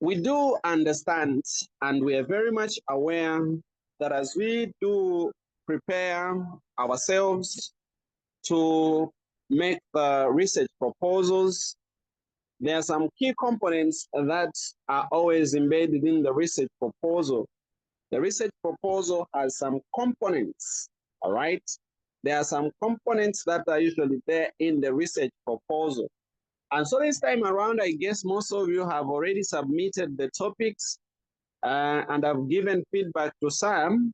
we do understand and we are very much aware that as we do prepare ourselves to make the research proposals, there are some key components that are always embedded in the research proposal. The research proposal has some components, all right? There are some components that are usually there in the research proposal. And so this time around, I guess most of you have already submitted the topics and have given feedback to some.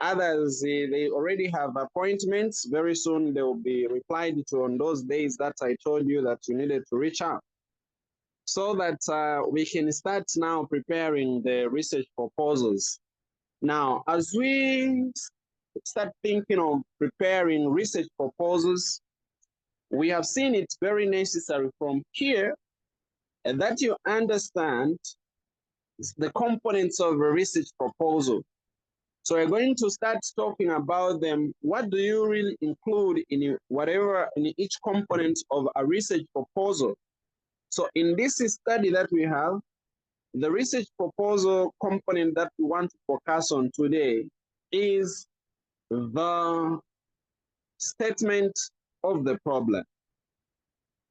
Others, they already have appointments. Very soon they will be replied to on those days that I told you that you needed to reach out, so that we can start now preparing the research proposals. Now, as we start thinking of preparing research proposals, we have seen it's very necessary from here that you understand the components of a research proposal. So we're going to start talking about them. What do you really include in whatever, in each component of a research proposal? So in this study that we have, the research proposal component that we want to focus on today is the statement of the problem,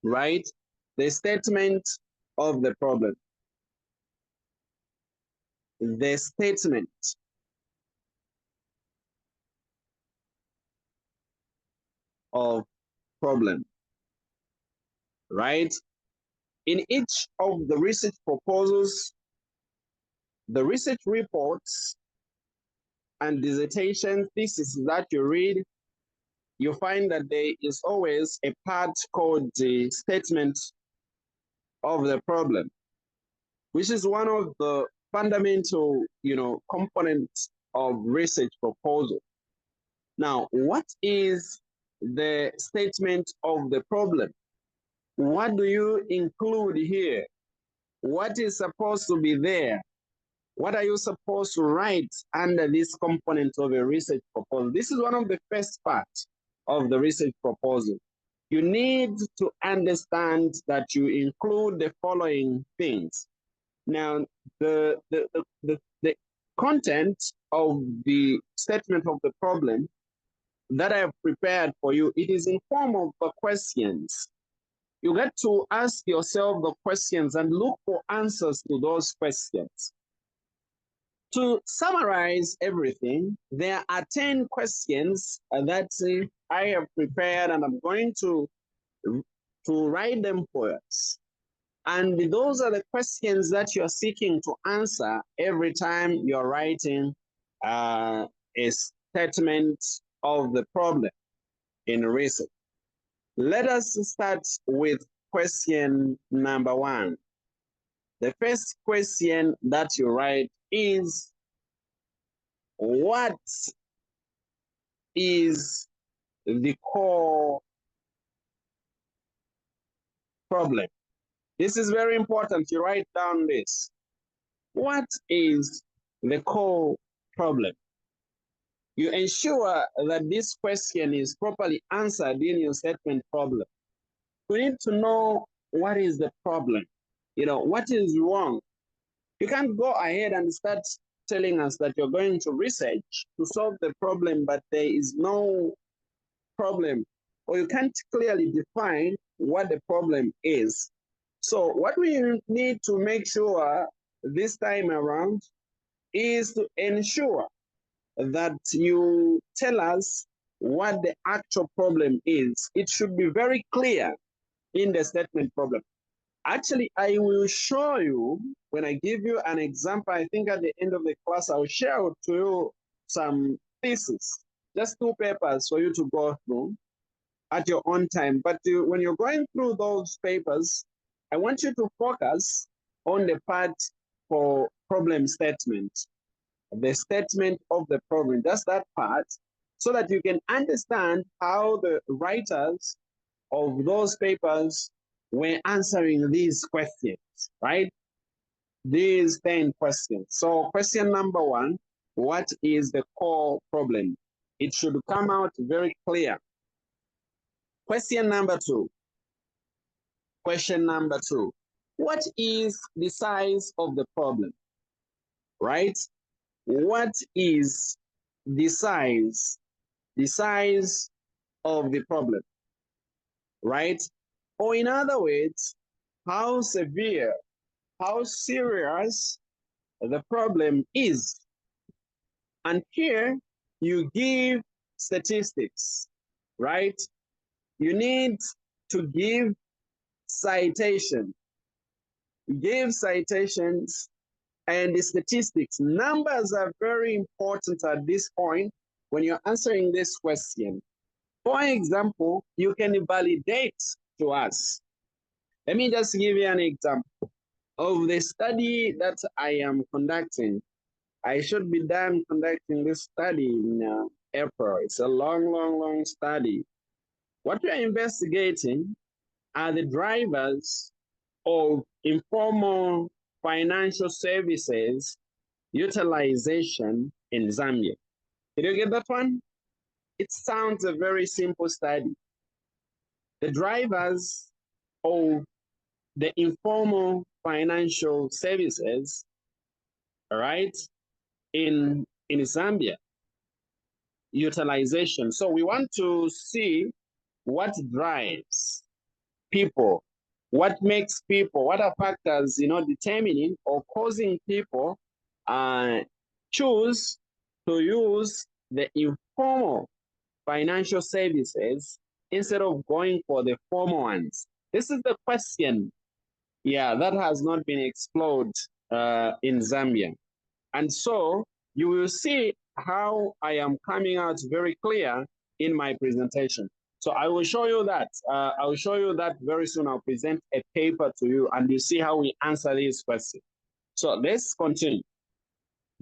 right? The statement of the problem. The statement of problem, right? In each of the research proposals, the research reports and dissertation thesis that you read, you find that there is always a part called the statement of the problem, which is one of the fundamental, components of research proposal. Now, what is the statement of the problem? What do you include here? What is supposed to be there? What are you supposed to write under this component of a research proposal? This is one of the first parts of the research proposal. You need to understand that you include the following things. Now, the content of the statement of the problem that I have prepared for you, it is in form of the questions. You get to ask yourself the questions and look for answers to those questions. To summarize everything, there are 10 questions that I have prepared, and I'm going to write them for us. And those are the questions that you're seeking to answer every time you're writing a statement of the problem in research. Let us start with question number 1. The first question that you write is, what is the core problem? This is very important. You write down this. What is the core problem? You ensure that this question is properly answered in your statement problem. We need to know what is the problem. What is wrong? You can't go ahead and start telling us that you're going to research to solve the problem, but there is no problem, or you can't clearly define what the problem is. So what we need to make sure this time around is to ensure that you tell us what the actual problem is. It should be very clear in the statement problem. Actually, I will show you when I give you an example. I think at the end of the class, I'll share to you some thesis, just 2 papers for you to go through at your own time. But when you're going through those papers, I want you to focus on the part for problem statement, the statement of the problem, just that part, so that you can understand how the writers of those papers were answering these questions, right? These 10 questions. So question number 1, what is the core problem? It should come out very clear. Question number 2. Question number 2. What is the size of the problem, right? What is the size of the problem, right? Or in other words, how severe, how serious the problem is. And here you give statistics, right? You need to give citation, give citations and the statistics. Numbers are very important at this point when you're answering this question. For example, you can validate to us. Let me just give you an example of the study that I am conducting. I should be done conducting this study in April. It's a long study. What we are investigating are the drivers of informal financial services utilization in Zambia. Did you get that one? It sounds a very simple study. The drivers of the informal financial services, all right, in Zambia, utilization. So we want to see what drives people, what makes people, what are factors, determining or causing people choose to use the informal financial services instead of going for the formal ones. This is the question, that has not been explored in Zambia. And so you will see how I am coming out very clear in my presentation. So I will show you that. I will show you that very soon. I'll present a paper to you and you see how we answer these questions. So let's continue.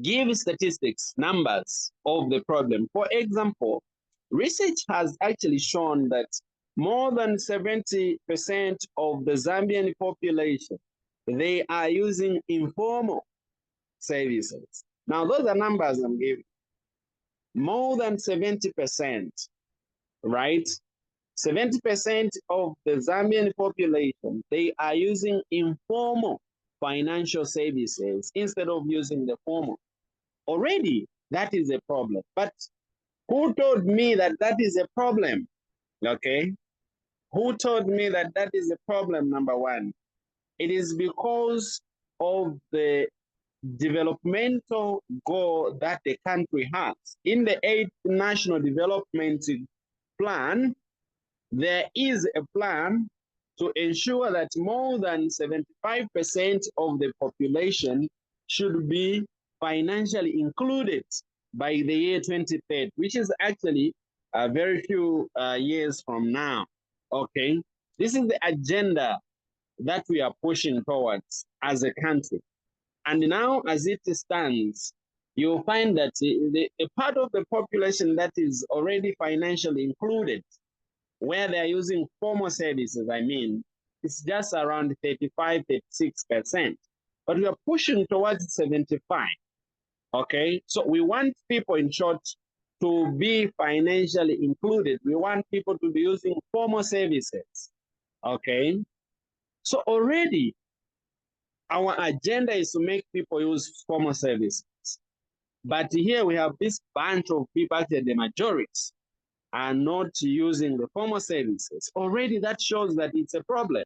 Give statistics, numbers of the problem. For example, research has actually shown that more than 70% of the Zambian population, they are using informal services. Now, those are numbers I'm giving. More than 70%, right? 70% of the Zambian population, they are using informal financial services instead of using the formal. Already, that is a problem. But who told me that that is a problem? Okay. Who told me that that is a problem, number one? It is because of the developmental goal that the country has. In the 8th National Development Plan, there is a plan to ensure that more than 75% of the population should be financially included by the year 2030, which is actually very few years from now. Okay, this is the agenda that we are pushing towards as a country. And now, as it stands, you'll find that a part of the population that is already financially included, where they're using formal services, it's just around 35, 36%. But we are pushing towards 75. Okay, so we want people, in short, to be financially included. We want people to be using formal services. Okay, so already our agenda is to make people use formal services. But here we have this bunch of people, actually the majority, are not using the formal services. Already that shows that it's a problem,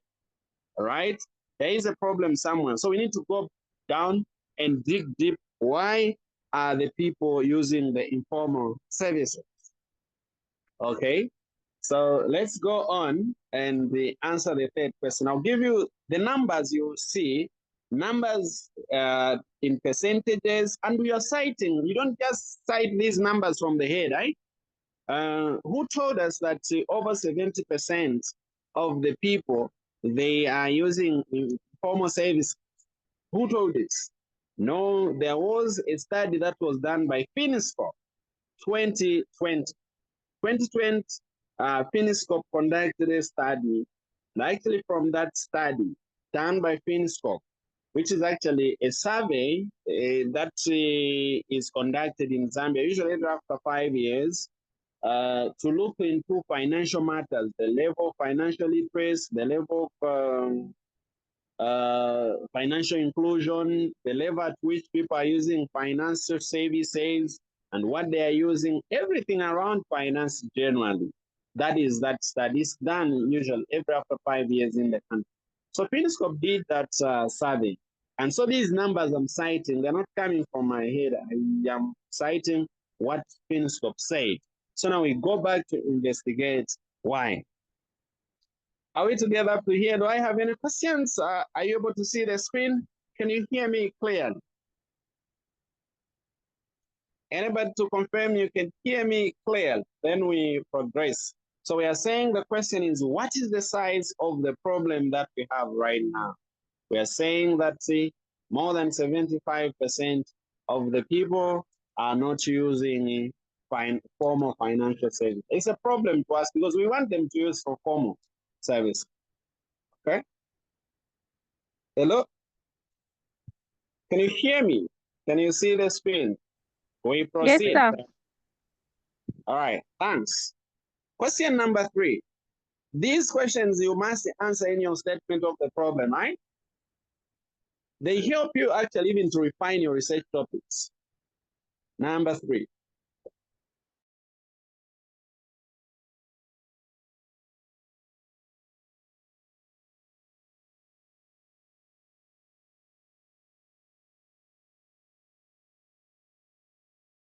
right? There is a problem somewhere. So we need to go down and dig deep. Why are the people using the informal services? Okay, so let's go on and answer the third question. I'll give you the numbers you see, numbers in percentages, and we are citing, you don't just cite these numbers from the head, right? Who told us that over 70% of the people, they are using informal services? Who told this? No, there was a study that was done by Finiscope 2020. 2020, Finiscope conducted a study, and actually from that study done by Finiscope, which is actually a survey that is conducted in Zambia, usually after 5 years, to look into financial matters, the level of financial literacy, the level of financial inclusion, the level at which people are using financial services, and what they are using, everything around finance generally. That is that study is done usually every after 5 years in the country. So PNSCOP did that survey. And so these numbers I'm citing, they're not coming from my head. I am citing what PNSCOP said. So now we go back to investigate why. Are we together up to here? Do I have any questions? Are you able to see the screen? Can you hear me clearly? Anybody to confirm you can hear me clearly? Then we progress. So we are saying the question is, what is the size of the problem that we have right now? We are saying that more than 75% of the people are not using formal financial service. It's a problem to us because we want them to use for formal service. Okay? Hello? Can you hear me? Can you see the screen? We proceed. Yes, sir. All right, thanks. Question number 3. These questions you must answer in your statement of the problem, right? They help you actually even to refine your research topics. Number 3.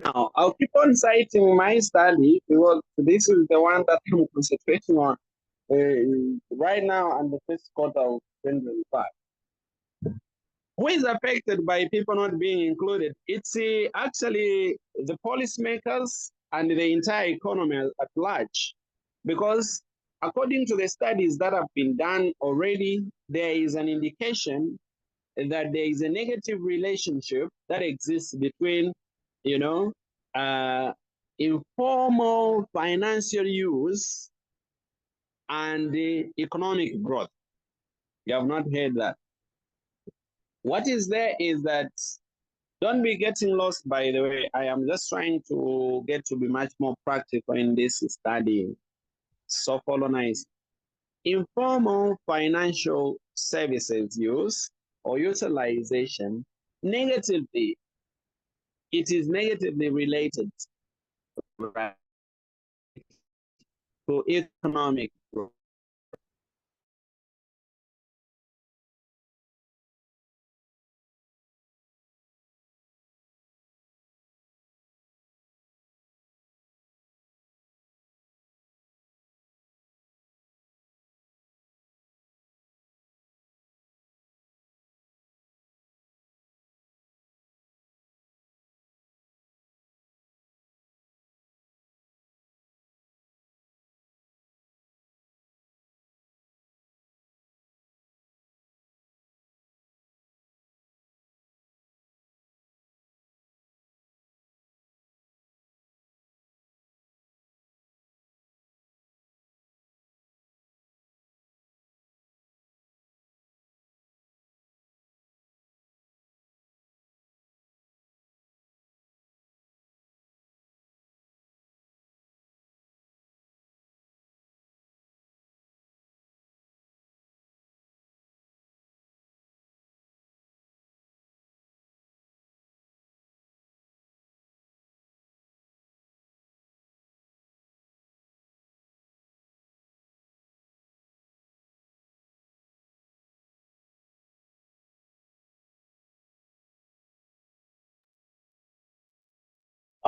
Now, I'll keep on citing my study because this is the one that I'm concentrating on right now and the first quarter of 2025. Who is affected by people not being included? It's actually the policymakers and the entire economy at large. Because according to the studies that have been done already, there is an indication that there is a negative relationship that exists between, informal financial use and the economic growth. You have not heard that. What is there is that, don't be getting lost, by the way. I am just trying to get to be much more practical in this study. So follow nice. Informal financial services use or utilization negatively, it is negatively related, right, to economic growth.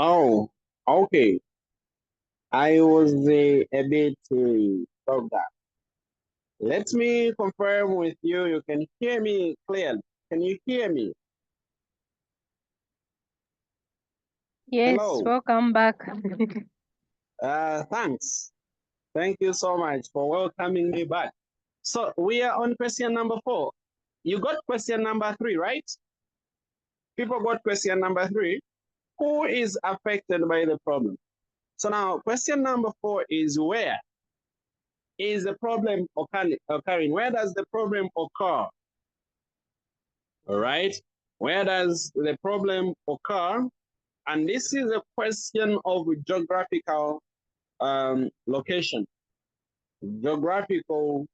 Oh, okay. I was a bit of that. Let me confirm with you. You can hear me clearly. Can you hear me? Yes, Hello. welcome back. Thanks. Thank you so much for welcoming me back. So we are on question number 4. You got question number 3, right? People got question number 3. Who is affected by the problem? So now question number 4 is, where is the problem occurring? Where does the problem occur? All right. Where does the problem occur? And this is a question of geographical location. Geographical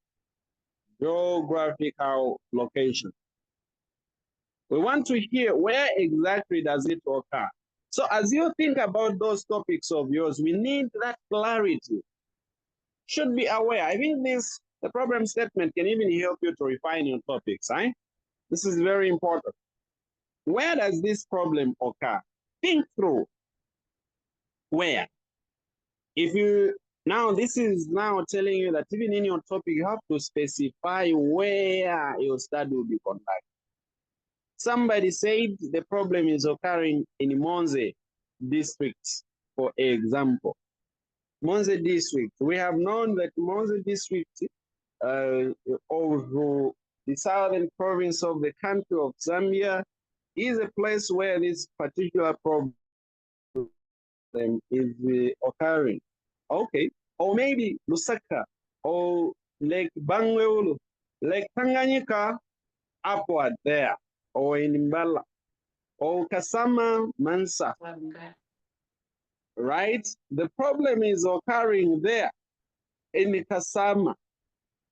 geographical location. We want to hear where exactly does it occur. So as you think about those topics of yours, we need that clarity. Should be aware. I think the problem statement can even help you to refine your topics, right? This is very important. Where does this problem occur? Think through. Where? If you now, this is now telling you that even in your topic, you have to specify where your study will be conducted. Somebody said the problem is occurring in Monze district, for example. Monze district. We have known that Monze district of the southern province of the country of Zambia is a place where this particular problem is occurring. Okay. Or maybe Lusaka or Lake Bangweulu, Lake Tanganyika, upward there, or in Mbala, or Kasama Mansa. Right? The problem is occurring there in Kasama,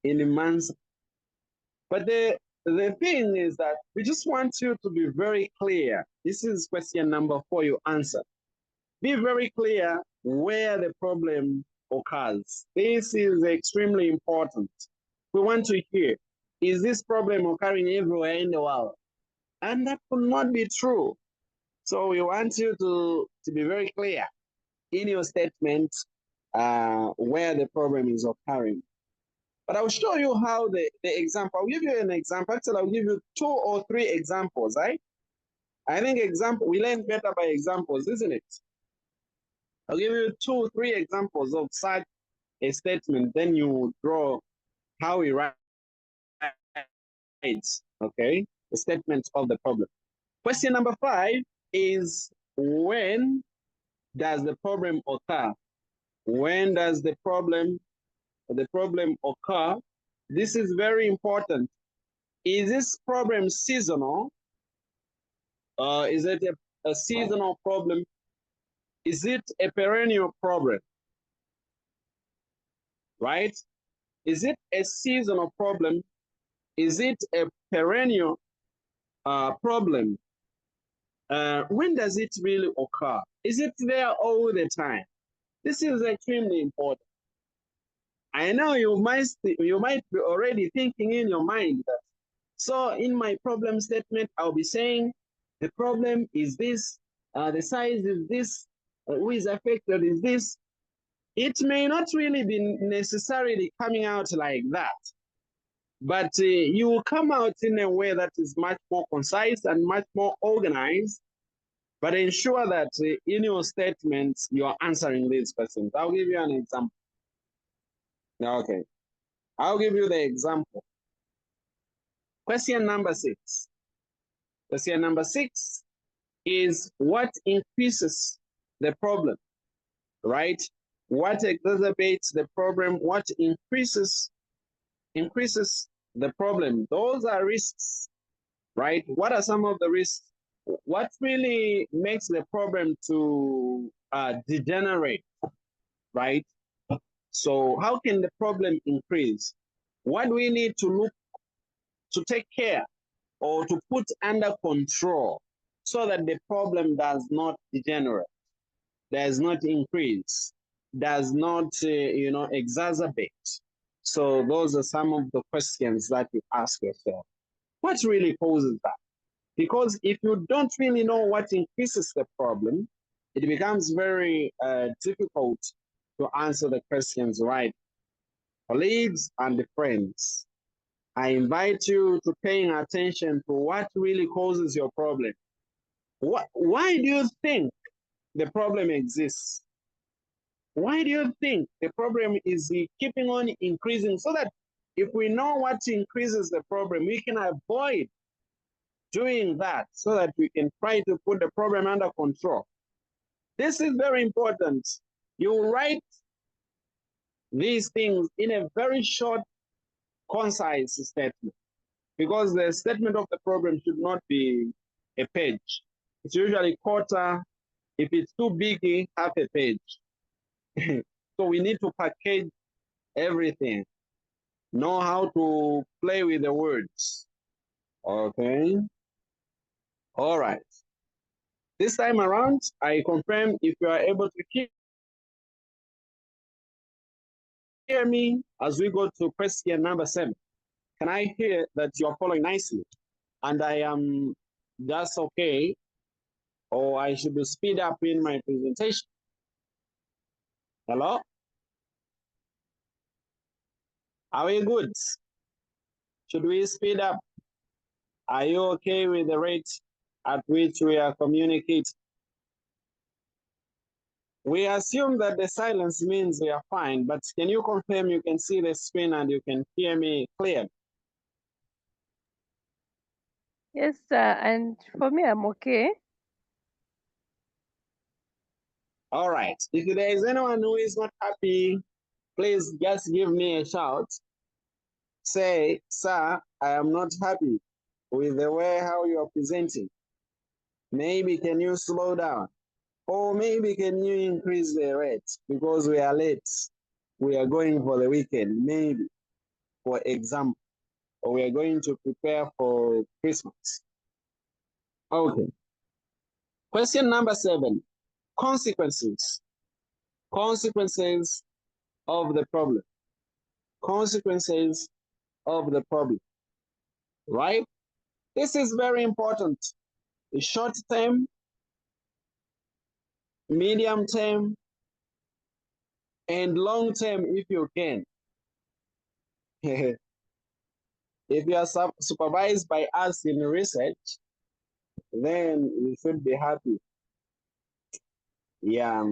in Mansa. But the thing is that we just want you to be very clear. This is question number 4 you answer. Be very clear where the problem occurs. This is extremely important. We want to hear, is this problem occurring everywhere in the world? And that could not be true. So we want you to be very clear in your statement where the problem is occurring. But I'll show you how the example, I'll give you an example. Actually, I'll give you 2 or 3 examples, right? I think we learn better by examples, isn't it? I'll give you 2 or 3 examples of such a statement, then you draw how we write, okay, the statement of the problem. Question number 5 is, when does the problem occur? When does the problem occur? This is very important. Is this problem seasonal? Is it a seasonal problem? Is it a perennial problem? Right? Is it a seasonal problem? Is it a perennial problem? When does it really occur? Is it there all the time? This is extremely important. I know you might be already thinking in your mind that, so in my problem statement, I'll be saying the problem is this, the size is this, who is affected is this. It may not really be necessarily coming out like that, but you will come out in a way that is much more concise and much more organized, but ensure that in your statements, you are answering these questions. I'll give you an example. Okay. I'll give you the example. Question number 6. Question number 6 is, what increases the problem, right? What exacerbates the problem? What increases the problem? Those are risks, right? What are some of the risks? What really makes the problem to degenerate, right? So how can the problem increase? What do we need to look to take care or to put under control so that the problem does not degenerate, does not increase, does not exacerbate? So those are some of the questions that you ask yourself. What really causes that? Because if you don't really know what increases the problem, it becomes very difficult to answer the questions right. Colleagues and friends, I invite you to paying attention to what really causes your problem. Why do you think the problem exists? Why do you think the problem is keeping on increasing? So that if we know what increases the problem, we can avoid doing that so that we can try to put the problem under control. This is very important. You write these things in a very short, concise statement, because the statement of the problem should not be a page. It's usually quarter. If it's too big, half a page. So we need to package everything. know how to play with the words. Okay. All right. This time around, I confirm if you are able to hear me as we go to question number 7. Can I hear that you are following nicely? And I am just okay, or I should speed up in my presentation? Hello? Are we good? Should we speed up? Are you okay with the rate at which we are communicating? We assume that the silence means we are fine, but can you confirm you can see the screen and you can hear me clearly? Yes, sir. And for me, I'm okay. All right. If there is anyone who is not happy, please just give me a shout. Say, sir, I am not happy with the way how you are presenting. Maybe can you slow down? Or maybe can you increase the rate because we are late. We are going for the weekend, maybe, for example, or we are going to prepare for Christmas. Okay. Question number 7, consequences. Consequences of the problem. Consequences of the problem, right? This is very important. The short term, medium term, and long term if you can. If you are supervised by us in research, then you should be happy. Yeah,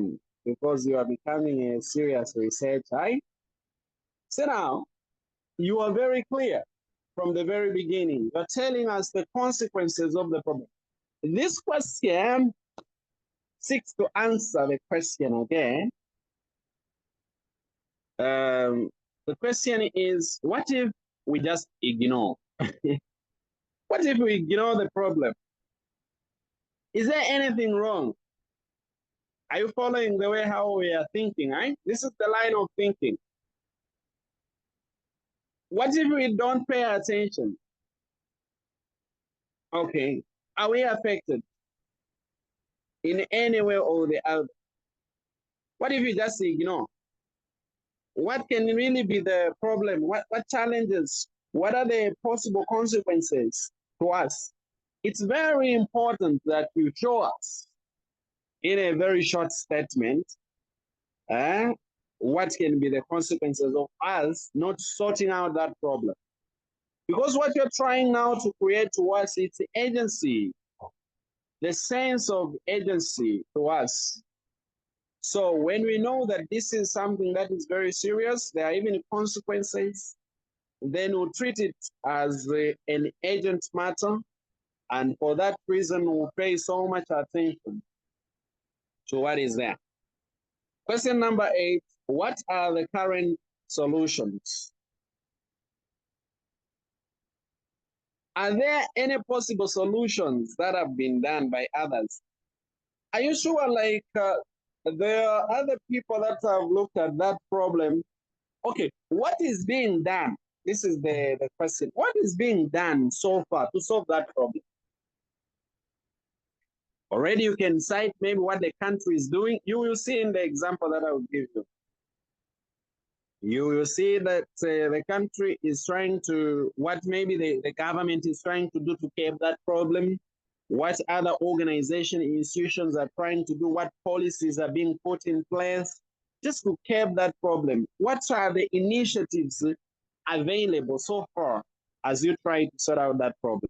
because you are becoming a serious researcher, right? So now, you are very clear from the very beginning. You're telling us the consequences of the problem. This question seeks to answer the question again. The question is, what if we just ignore? What if we ignore the problem? Is there anything wrong? Are you following the way how we are thinking, right? This is the line of thinking. What if we don't pay attention? Okay, are we affected in any way or the other? What if we just ignore? What can really be the problem? What challenges? What are the possible consequences to us? It's very important that you show us in a very short statement what can be the consequences of us not sorting out that problem. Because what you're trying now to create to us, it's agency, the sense of agency to us. So when we know that this is something that is very serious, there are even consequences, then we'll treat it as an agent matter. And for that reason, we'll pay so much attention to what is there. Question number 8, what are the current solutions? Are there any possible solutions that have been done by others? Are you sure like there are other people that have looked at that problem? Okay, what is being done? This is the question. What is being done so far to solve that problem? Already you can cite maybe what the country is doing. You will see in the example that I will give you. You will see that the country is trying to, what maybe the government is trying to do to curb that problem, what other organization, institutions are trying to do, what policies are being put in place just to curb that problem. What are the initiatives available so far as you try to sort out that problem?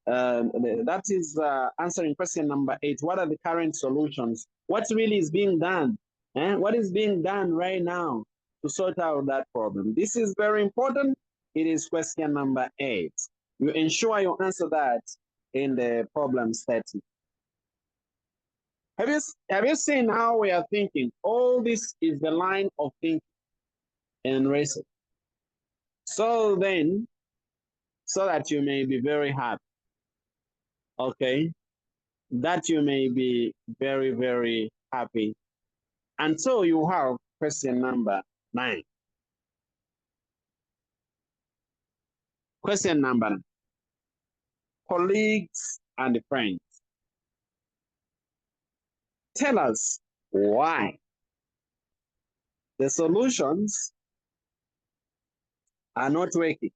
That is answering question number 8. What are the current solutions? What really is being done? What is being done right now to sort out that problem? This is very important. It is question number 8. You ensure you answer that in the problem statement. Have you seen how we are thinking? All this is the line of thinking and research. So then, so that you may be very happy. Okay, that you may be very, very happy. And so you have question number 9. Question number 9. Colleagues and friends. Tell us why the solutions are not working.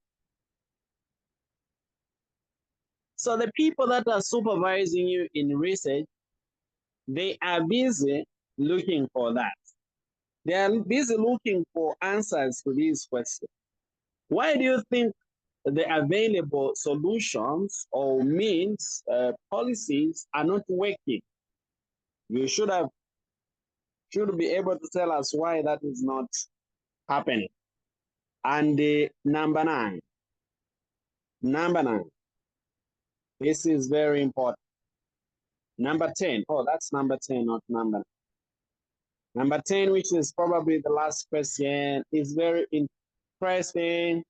So the people that are supervising you in research, they are busy looking for that. They are busy looking for answers to these questions. Why do you think the available solutions or means, policies are not working? You should be able to tell us why that is not happening. And number 9, this is very important. Number 10, oh, that's number 10, not number 9. Number 10, which is probably the last question, is very interesting.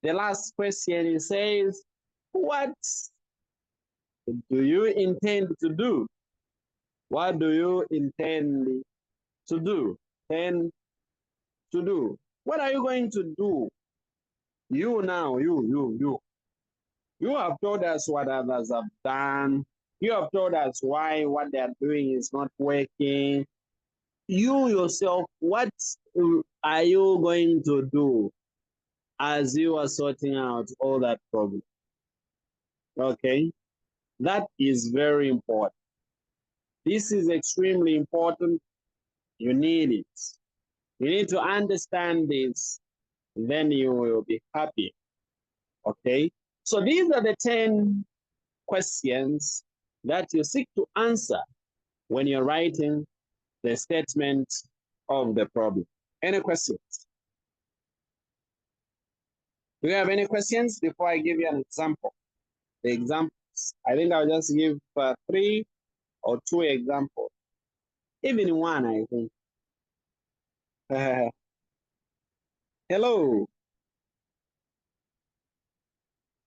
The last question, it says, what do you intend to do? What do you intend to do? What are you going to do? You now, you have told us what others have done. You have told us why what they are doing is not working. You yourself, what are you going to do as you are sorting out all that problem? Okay, that is very important. This is extremely important. You need it. You need to understand this, then you will be happy. Okay, so these are the 10 questions that you seek to answer when you're writing the statement of the problem. Any questions? Do you have any questions before I give you an example? The examples, I think I'll just give 3 or 2 examples. Even 1, I think. Hello.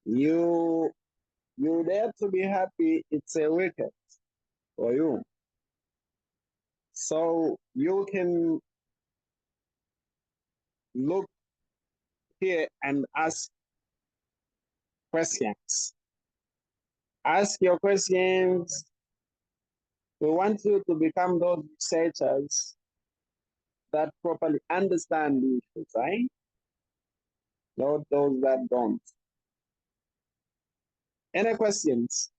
You dare to be happy, it's a weekend for you. So you can look here and ask questions. Ask your questions. We want you to become those researchers that properly understand the issues, right? Not those that don't. Any questions?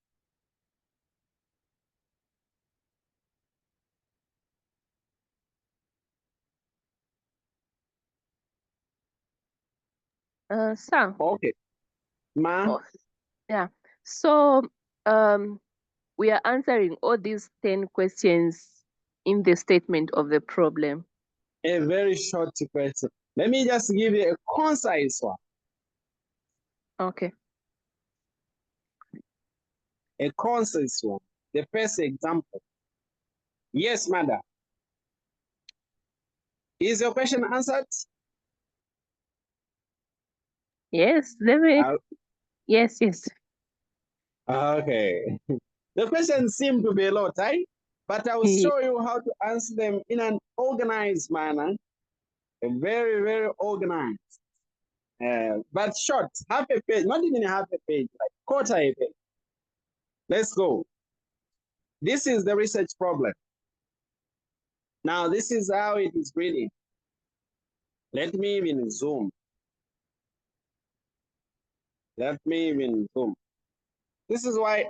Sir. Okay. Ma? Oh, yeah. So we are answering all these 10 questions in the statement of the problem. A very short question. Let me just give you a concise one. Okay. A concise one. The first example. Yes, madam. Is your question answered? Yes, yes. Okay. The questions seem to be a lot, right? But I will show you how to answer them in an organized manner. A very, very organized. But short, half a page, not even half a page, like quarter a page. Let's go. This is the research problem. Now, this is how it is reading. Let me even zoom. Let me even zoom. This is why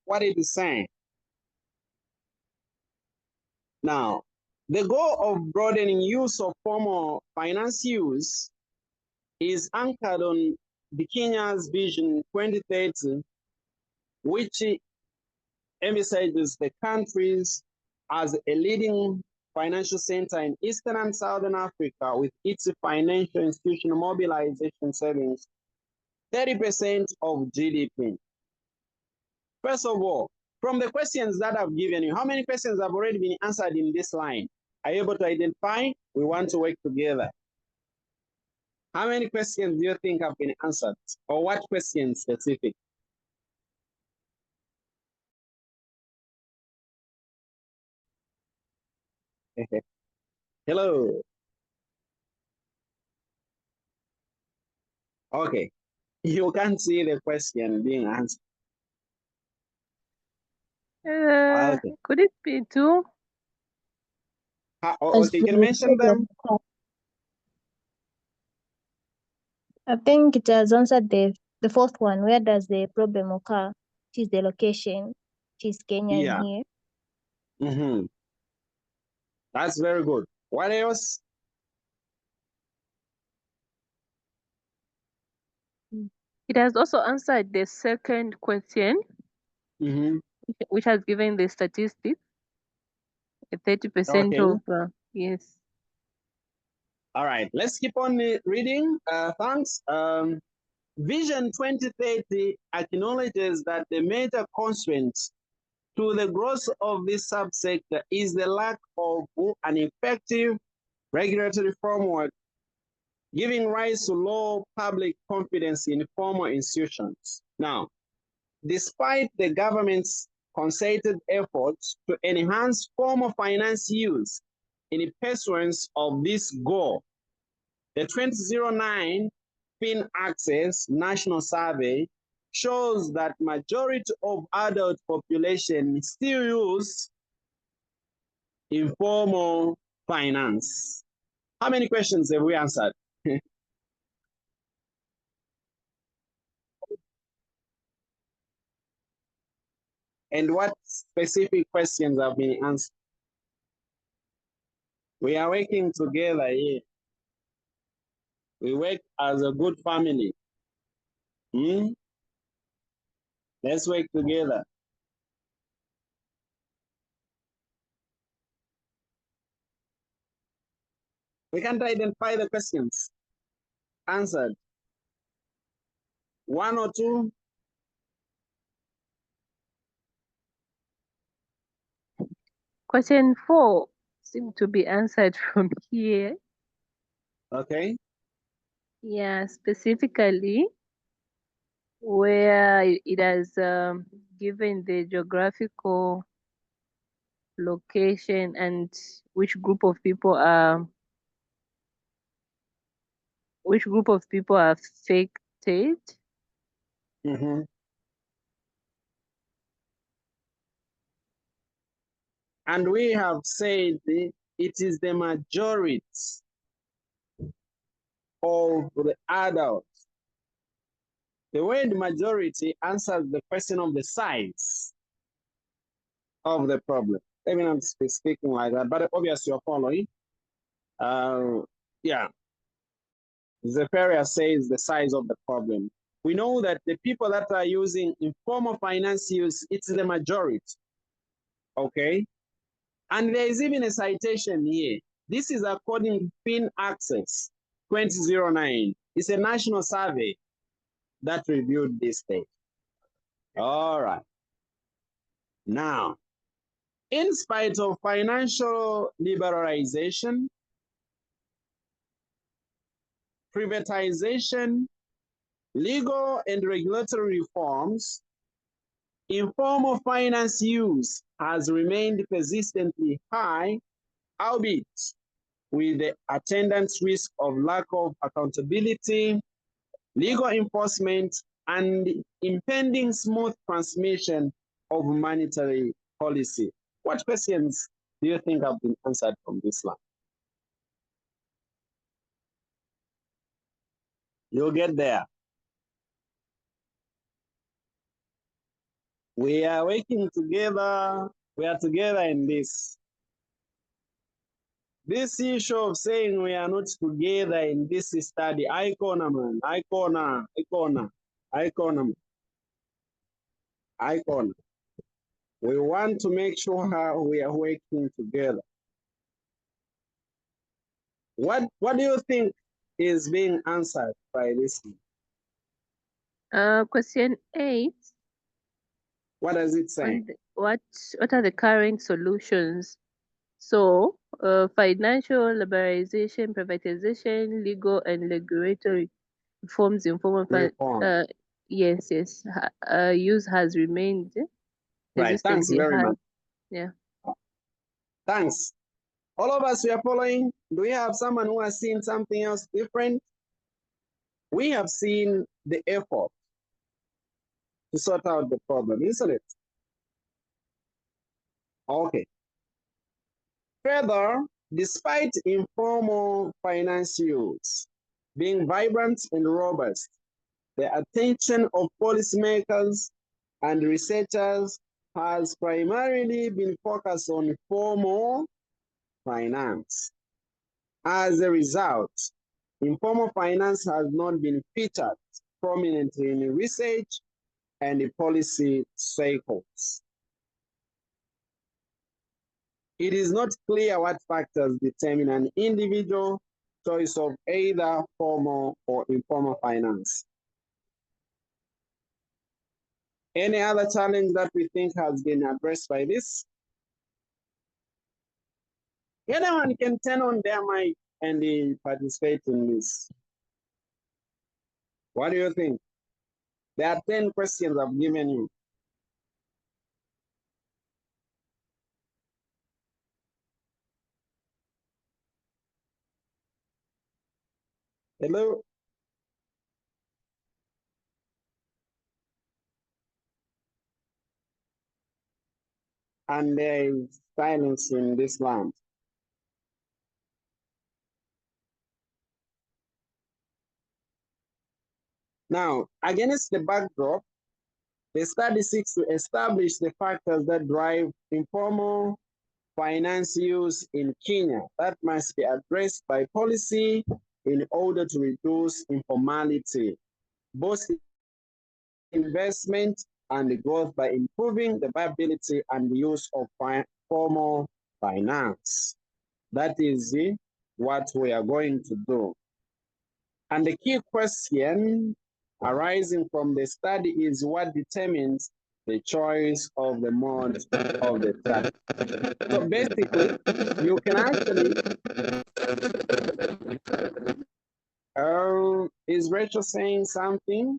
what it is saying. Now, the goal of broadening use of formal finance use is anchored on the Kenya's Vision 2030, which emphasizes the countries as a leading financial center in Eastern and Southern Africa with its financial institution mobilization savings 30% of GDP. First of all, from the questions that I've given you, how many questions have already been answered in this line? Are you able to identify? We want to work together. How many questions do you think have been answered? Or what questions specific? Hello. Okay. You can't see the question being answered. Okay. Could it be 2? Okay, can you mention them? I think it has answered the fourth one. Where does the problem occur? Which is the location, which is Kenya in Yeah. here. Mm-hmm. That's very good. What else? It has also answered the second question, Mm-hmm. which has given the statistics. 30% Okay. of yes. All right. Let's keep on reading. Thanks. Vision 2030 acknowledges that the major constraint to the growth of this subsector is the lack of an effective regulatory framework, giving rise to low public confidence in formal institutions. Now, despite the government's concerted efforts to enhance formal finance use in pursuance of this goal, the 2009 FinAccess National Survey shows that majority of adult population still use informal finance. How many questions have we answered? And what specific questions have been answered? We are working together here. We work as a good family. Let's work together. We can't identify the questions answered. 1 or 2? Question 4 seems to be answered from here. Okay. Yeah, specifically where it has given the geographical location and which group of people are affected. Mm-hmm. And we have said it is the majority of the adults. The word majority answers the question of the size of the problem. Let me not be speaking like that, but obviously you're following. Yeah. Zephaniah says the size of the problem. We know that the people that are using informal finance use, it's the majority. Okay. And there is even a citation here. This is according to FinAccess 2009. It's a national survey that reviewed this data. All right. Now, in spite of financial liberalization, privatization, legal and regulatory reforms, informal finance use has remained persistently high, albeit with the attendant risk of lack of accountability, legal enforcement, and impending smooth transmission of monetary policy. What questions do you think have been answered from this line? You'll get there. We are working together. We are together in this. This issue of saying we are not together in this study, icona, man, icona. We want to make sure how we are working together. What do you think is being answered by this? Question 8. What does it say? What are the current solutions? So, financial liberalization, privatization, legal and regulatory reforms, informal yes, use has remained right. Thanks very high. much. Yeah. Thanks. All of us, we are following. Do we have someone who has seen something else different? We have seen the effort to sort out the problem, isn't it? Okay. Further, despite informal finance use being vibrant and robust, the attention of policymakers and researchers has primarily been focused on formal finance. As a result, informal finance has not been featured prominently in research and policy cycles. It is not clear what factors determine an individual choice of either formal or informal finance. Any other challenge that we think has been addressed by this? Anyone can turn on their mic and participate in this. What do you think? There are 10 questions I've given you. Hello? And there is silence in this land. Now, against the backdrop, the study seeks to establish the factors that drive informal finance use in Kenya that must be addressed by policy in order to reduce informality, boost investment and growth by improving the viability and use of formal finance. That is what we are going to do. And the key question arising from the study is what determines the choice of the mode of the study. So basically, you can actually, is Rachel saying something?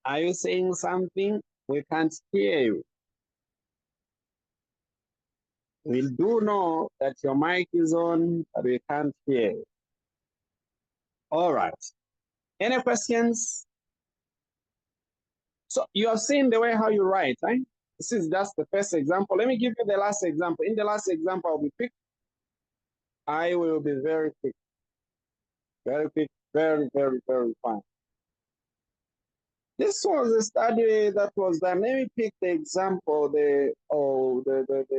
Are you saying something? We can't hear you. We do know that your mic is on, but we can't hear you. All right. Any questions? So you have seen the way how you write, right? This is just the first example. Let me give you the last example. In the last example, I'll be quick. I will be very quick. Very quick, very, very, very fine. This was a study that was done. Let me pick the example, the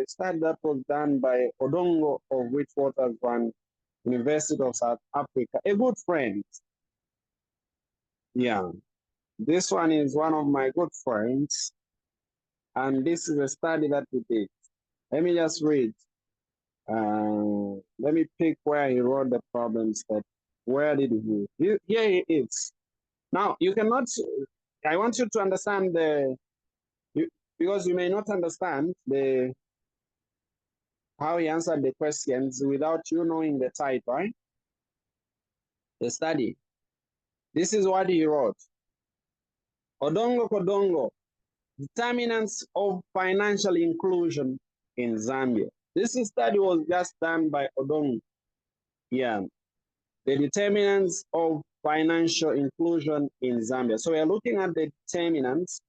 study that was done by Odongo of Witwatersrand University of South Africa, a good friend. Yeah, this one is one of my good friends, and this is a study that we did. Let me just read. Let me pick where he wrote the problems. That where did he? Here he is. Now you cannot. I want you to understand because you may not understand how he answered the questions without you knowing the type, right? The study. This is what he wrote. Odongo Kodongo, determinants of financial inclusion in Zambia. This study was just done by Odongo. Yeah, the determinants of financial inclusion in Zambia. So we are looking at the determinants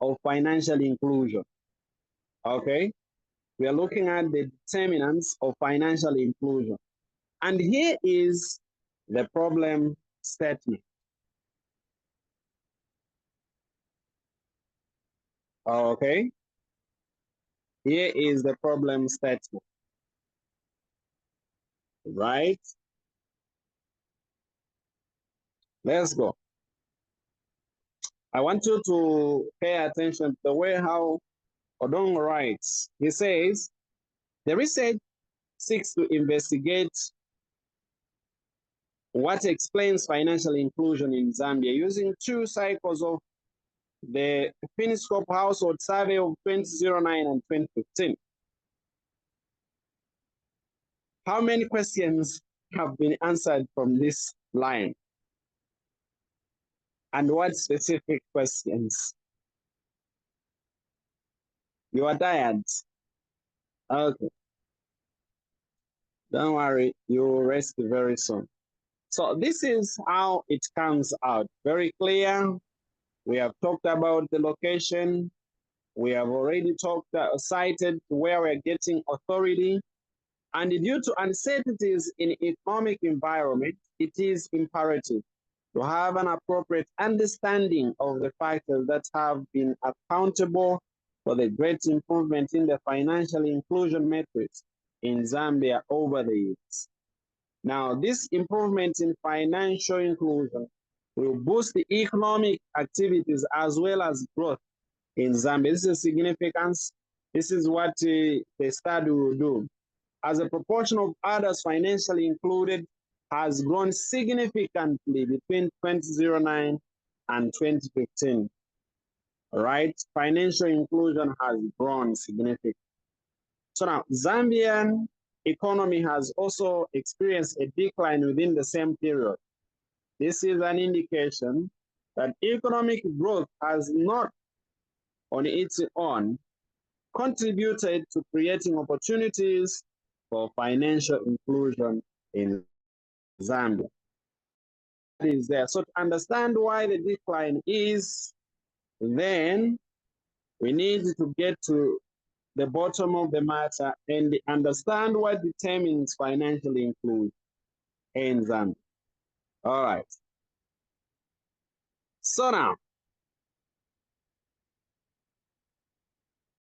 of financial inclusion. Okay, we are looking at the determinants of financial inclusion. And here is the problem statement. Okay, here is the problem statement. Right? Let's go. I want you to pay attention to the way how Odongo writes. He says, the research seeks to investigate what explains financial inclusion in Zambia using 2 cycles of the Finscope Household Survey of 2009 and 2015. How many questions have been answered from this line? And what specific questions? You are tired? Okay. Don't worry, you will rest very soon. So this is how it comes out. Very clear. We have talked about the location. We have already cited where we're getting authority. And due to uncertainties in economic environment, it is imperative to have an appropriate understanding of the factors that have been accountable for the great improvement in the financial inclusion metrics in Zambia over the years. Now, this improvement in financial inclusion will boost the economic activities as well as growth in Zambia. This is significance. This is what the study will do. As a proportion of others financially included has grown significantly between 2009 and 2015. All right, financial inclusion has grown significantly. So now, Zambian economy has also experienced a decline within the same period. This is an indication that economic growth has not on its own contributed to creating opportunities for financial inclusion in Zambia. That is there. So to understand why the decline is, then we need to get to the bottom of the matter and understand what determines financial inclusion in Zambia. All right. So now,